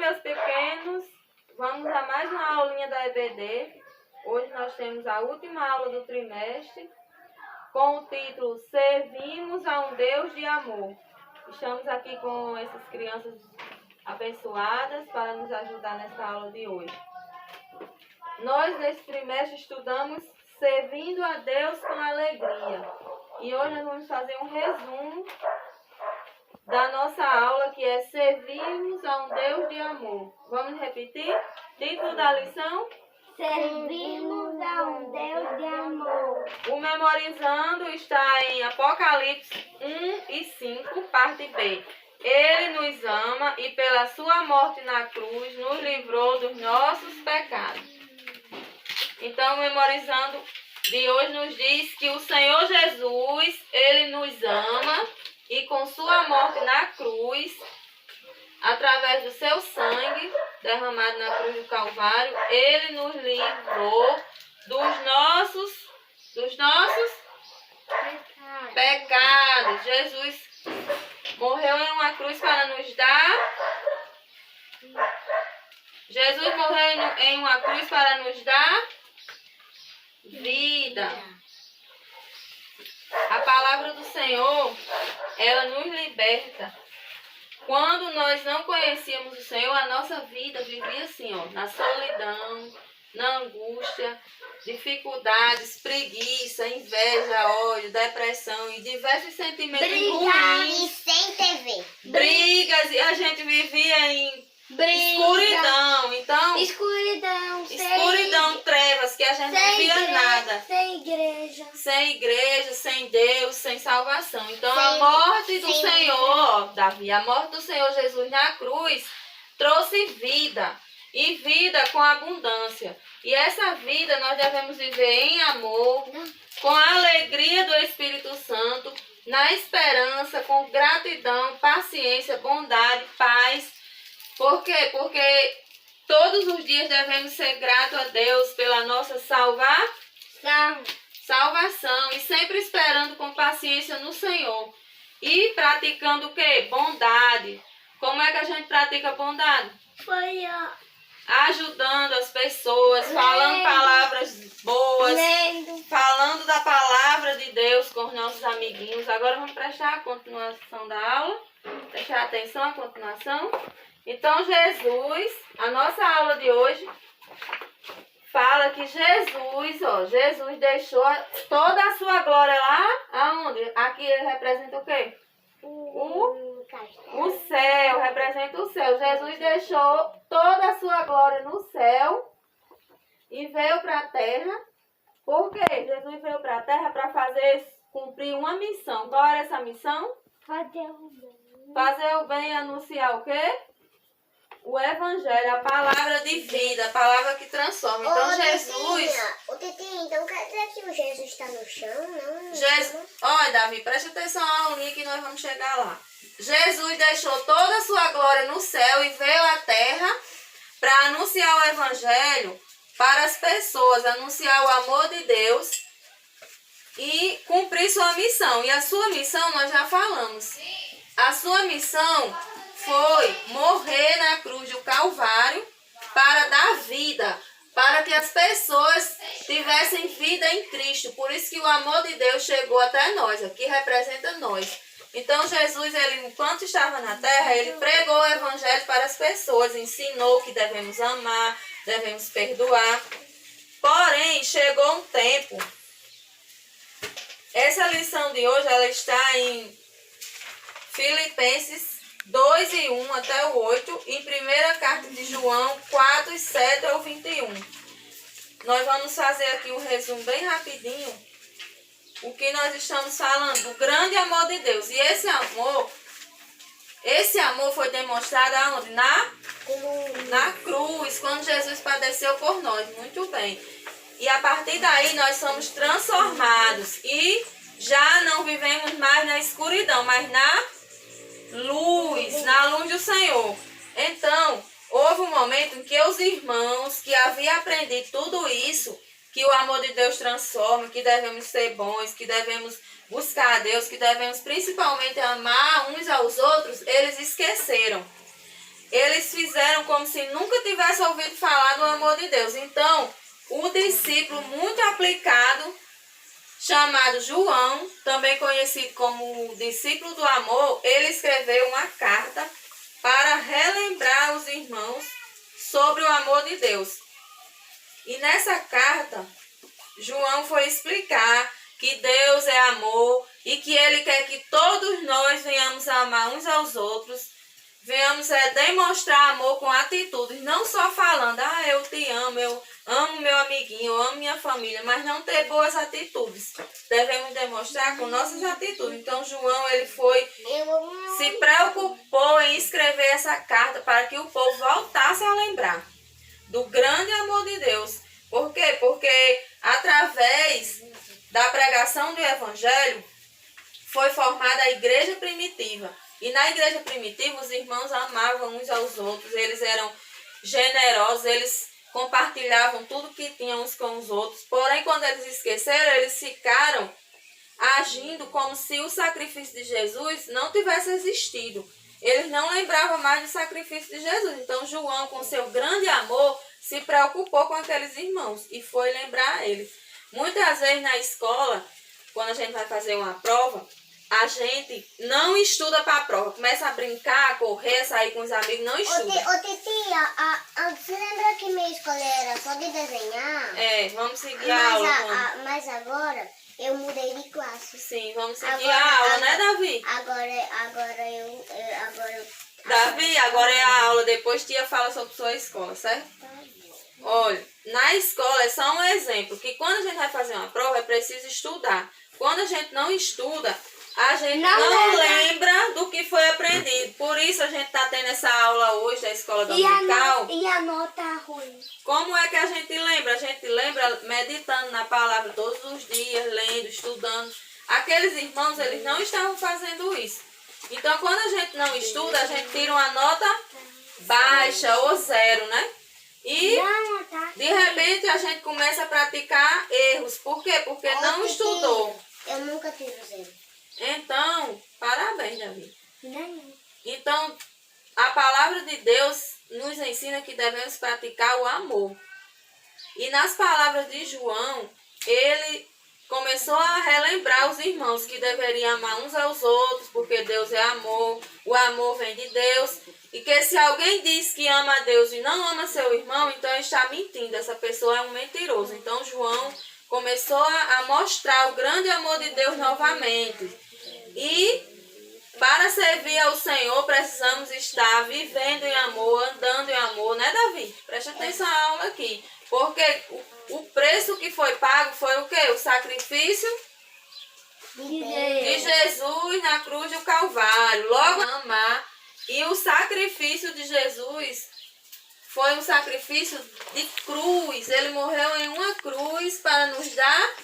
meus pequenos, vamos a mais uma aulinha da EBD. Hoje nós temos a última aula do trimestre, com o título Servimos a um Deus de Amor. Estamos aqui com essas crianças abençoadas para nos ajudar nessa aula de hoje. Nós, nesse trimestre, estudamos Servindo a Deus com Alegria. E hoje nós vamos fazer um resumo da nossa aula, que é Servimos a um Deus de Amor. Vamos repetir? Título da lição? Servimos a um Deus de amor. O Memorizando está em Apocalipse 1 e 5, parte B. Ele nos ama e pela sua morte na cruz nos livrou dos nossos pecados. Então, o Memorizando de hoje nos diz que o Senhor Jesus, Ele nos ama e com sua morte na cruz, através do seu sangue derramado na cruz do Calvário, Ele nos livrou dos nossos pecados. Jesus morreu em uma cruz para nos dar. Jesus morreu em uma cruz para nos dar vida. A palavra do Senhor, ela nos liberta. Quando nós não conhecíamos o Senhor, a nossa vida vivia assim, ó, na solidão, na angústia, dificuldades, preguiça, inveja, ódio, depressão e diversos sentimentos ruins. Sem TV. Brigas, e a gente vivia em escuridão. Então, escuridão, trevas, que a gente não via nada. Sem igreja. Sem igreja, sem Deus, sem salvação. Então, a morte do Senhor, Davi, a morte do Senhor Jesus na cruz trouxe vida. E vida com abundância. E essa vida nós devemos viver em amor, com a alegria do Espírito Santo, na esperança, com gratidão, paciência, bondade, paz. Por quê? Porque todos os dias devemos ser gratos a Deus pela nossa salvação e sempre esperando com paciência no Senhor. E praticando o quê? Bondade. Como é que a gente pratica bondade? Ajudando as pessoas, falando palavras boas, falando da palavra de Deus com os nossos amiguinhos. Agora vamos prestar a continuação da aula, prestar atenção à continuação. Então, Jesus, a nossa aula de hoje, fala que Jesus deixou toda a sua glória lá, aonde? Aqui ele representa o quê? O céu, representa o céu. Jesus deixou toda a sua glória no céu e veio para a terra. Por quê? Jesus veio para a terra para cumprir uma missão. Qual era essa missão? Fazer o bem e anunciar o quê? O Evangelho, a palavra de vida, a palavra que transforma. Então, Jesus... Então quer dizer que o Jesus está no chão, não? Olha, Davi, preste atenção à aulinha que nós vamos chegar lá. Jesus deixou toda a sua glória no céu e veio à terra para anunciar o Evangelho para as pessoas, anunciar o amor de Deus e cumprir sua missão. E a sua missão nós já falamos. A sua missão foi morrer na cruz do Calvário para dar vida, para que as pessoas tivessem vida em Cristo. Por isso que o amor de Deus chegou até nós, aqui representa nós. Então Jesus, ele, enquanto estava na terra, ele pregou o Evangelho para as pessoas, ensinou que devemos amar, devemos perdoar. Porém, chegou um tempo. Essa lição de hoje, ela está em Filipenses 2 e 1 até o 8, em 1ª carta de João 4 e 7 ao 21. Nós vamos fazer aqui um resumo bem rapidinho. O que nós estamos falando, o grande amor de Deus. E esse amor foi demonstrado aonde? Na cruz, quando Jesus padeceu por nós. Muito bem. E a partir daí nós somos transformados. E já não vivemos mais na escuridão, mas na luz do Senhor. Então, houve um momento em que os irmãos que haviam aprendido tudo isso, que o amor de Deus transforma, que devemos ser bons, que devemos buscar a Deus, que devemos principalmente amar uns aos outros, eles esqueceram. eles fizeram como se nunca tivesse ouvido falar do amor de Deus. Então, o discípulo muito aplicado, chamado João, também conhecido como discípulo do amor, ele escreveu uma carta para relembrar os irmãos sobre o amor de Deus. E nessa carta, João foi explicar que Deus é amor e que Ele quer que todos nós venhamos a amar uns aos outros, venhamos demonstrar amor com atitudes, não só falando, eu te amo, eu amo meu amiguinho, eu amo minha família, mas não ter boas atitudes. Devemos demonstrar com nossas atitudes. Então João, ele se preocupou em escrever essa carta para que o povo voltasse a lembrar do grande amor de Deus. Por quê? Porque através da pregação do Evangelho foi formada a igreja primitiva. E na igreja primitiva os irmãos amavam uns aos outros, eles eram generosos, eles compartilhavam tudo que tinham uns com os outros. Porém, quando eles esqueceram, eles ficaram agindo como se o sacrifício de Jesus não tivesse existido. Eles não lembravam mais do sacrifício de Jesus. Então João, com seu grande amor, se preocupou com aqueles irmãos e foi lembrar eles. Muitas vezes na escola, quando a gente vai fazer uma prova, a gente não estuda para a prova. Começa a brincar, a correr, a sair com os amigos, não estuda. Titia, você lembra que minha escola era só de desenhar? Vamos seguir a aula. Mas agora eu mudei de classe. Sim, vamos seguir a aula, né, Davi? Davi, agora é a aula. Depois tia fala sobre sua escola, certo? Olha, na escola é só um exemplo, que quando a gente vai fazer uma prova é preciso estudar. Quando a gente não estuda, a gente não lembra do que foi aprendido. Por isso a gente está tendo essa aula hoje da escola dominical. E a nota ruim? Como é que a gente lembra? A gente lembra meditando na palavra todos os dias, lendo, estudando. Aqueles irmãos, eles não estavam fazendo isso. Então, quando a gente não estuda, a gente tira uma nota baixa ou zero, né? E, de repente, a gente começa a praticar erros. Por quê? Porque não estudou. Eu nunca tive zero. Então, parabéns, Davi. Então, a palavra de Deus nos ensina que devemos praticar o amor. E nas palavras de João, ele começou a relembrar os irmãos que deveriam amar uns aos outros, porque Deus é amor, o amor vem de Deus. E que se alguém diz que ama a Deus e não ama seu irmão, então ele está mentindo, essa pessoa é um mentiroso. Então João começou a mostrar o grande amor de Deus novamente. E para servir ao Senhor, precisamos estar vivendo em amor, andando em amor, né, Davi? Preste atenção à aula aqui. Porque o preço que foi pago foi o quê? O sacrifício de Jesus na cruz do Calvário. Logo, amar. E o sacrifício de Jesus foi um sacrifício de cruz. Ele morreu em uma cruz para nos dar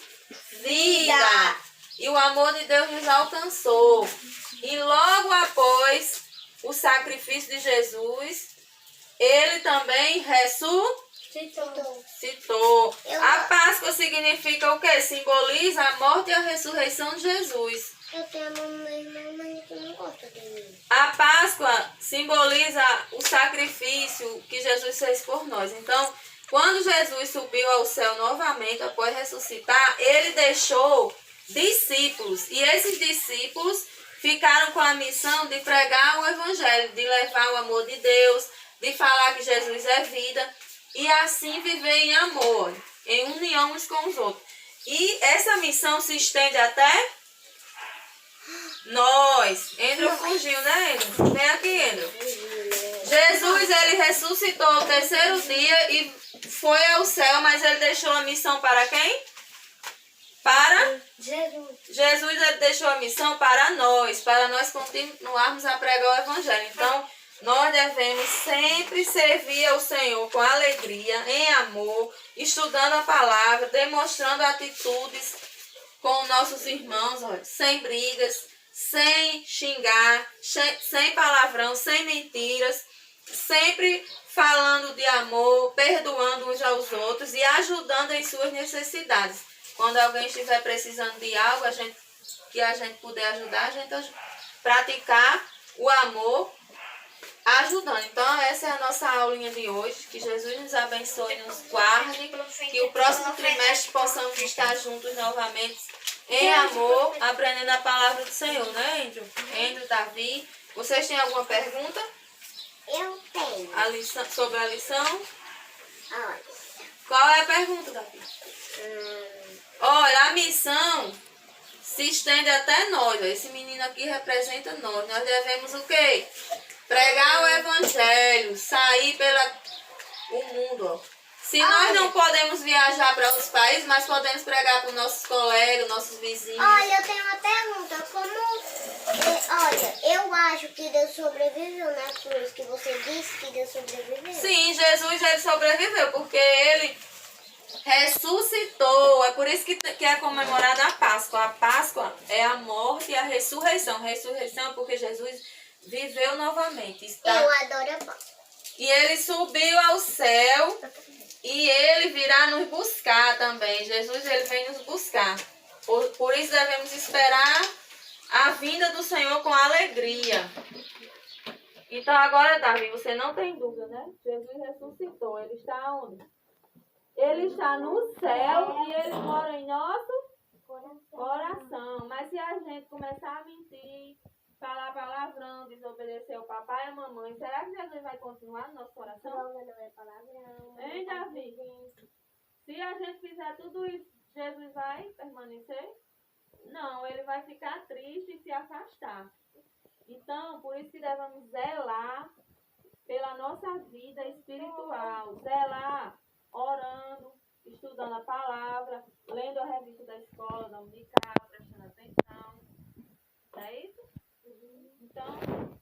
vida. E o amor de Deus nos alcançou. E logo após o sacrifício de Jesus, ele também ressuscitou. A Páscoa significa o quê? Simboliza a morte e a ressurreição de Jesus. Eu tenho uma irmã, mas que não gosta de mim. A Páscoa simboliza o sacrifício que Jesus fez por nós. Então, quando Jesus subiu ao céu novamente, após ressuscitar, ele deixou discípulos. E esses discípulos ficaram com a missão de pregar o Evangelho, de levar o amor de Deus, de falar que Jesus é vida e assim viver em amor, em união uns com os outros. E essa missão se estende até nós. Andrew fugiu, né, Andrew? Vem aqui, Andrew. Jesus, ele ressuscitou ao terceiro dia e foi ao céu, mas ele deixou a missão para quem? Para Jesus, ele deixou a missão para nós continuarmos a pregar o Evangelho. Então, nós devemos sempre servir ao Senhor com alegria, em amor, estudando a palavra, demonstrando atitudes com nossos irmãos, olha, sem brigas, sem xingar, sem palavrão, sem mentiras, sempre falando de amor, perdoando uns aos outros e ajudando em suas necessidades. Quando alguém estiver precisando de algo, que a gente puder ajudar, a gente praticar o amor ajudando. Então, essa é a nossa aulinha de hoje. Que Jesus nos abençoe, nos guarde. Que o próximo trimestre possamos estar juntos novamente em amor, aprendendo a palavra do Senhor, né, Andrew? Andrew, Davi. Vocês têm alguma pergunta? Eu tenho. Sobre a lição? Olha. Qual é a pergunta, Davi? Olha, a missão se estende até nós. Ó. Esse menino aqui representa nós. Nós devemos o quê? Pregar o evangelho, sair pelo mundo. Ó. Se nós não podemos viajar para outros países, mas podemos pregar para os nossos colegas, nossos vizinhos. Olha, eu tenho uma pergunta. Olha, eu acho que Deus sobreviveu na cruz, que você disse que Deus sobreviveu. Sim, Jesus ele sobreviveu, porque ele ressuscitou. É por isso que é comemorada a Páscoa. A Páscoa é a morte e a ressurreição. Ressurreição é porque Jesus viveu novamente. Eu adoro a Páscoa. E ele subiu ao céu e ele virá nos buscar também. Jesus ele vem nos buscar. Por isso devemos esperar a vinda do Senhor com alegria. Então agora, Davi, você não tem dúvida, né? Jesus ressuscitou. Ele está onde? Ele está no céu e ele mora em nosso coração. Mas se a gente começar a mentir, falar palavrão, desobedecer o papai e a mamãe, será que Jesus vai continuar no nosso coração? Não é palavrão. Hein, Davi? Se a gente fizer tudo isso, Jesus vai permanecer? Não, ele vai ficar triste e se afastar. Então, por isso que devemos zelar pela nossa vida espiritual. Zelar orando, estudando a palavra, lendo a revista da escola, dominical, prestando atenção. É isso? Então,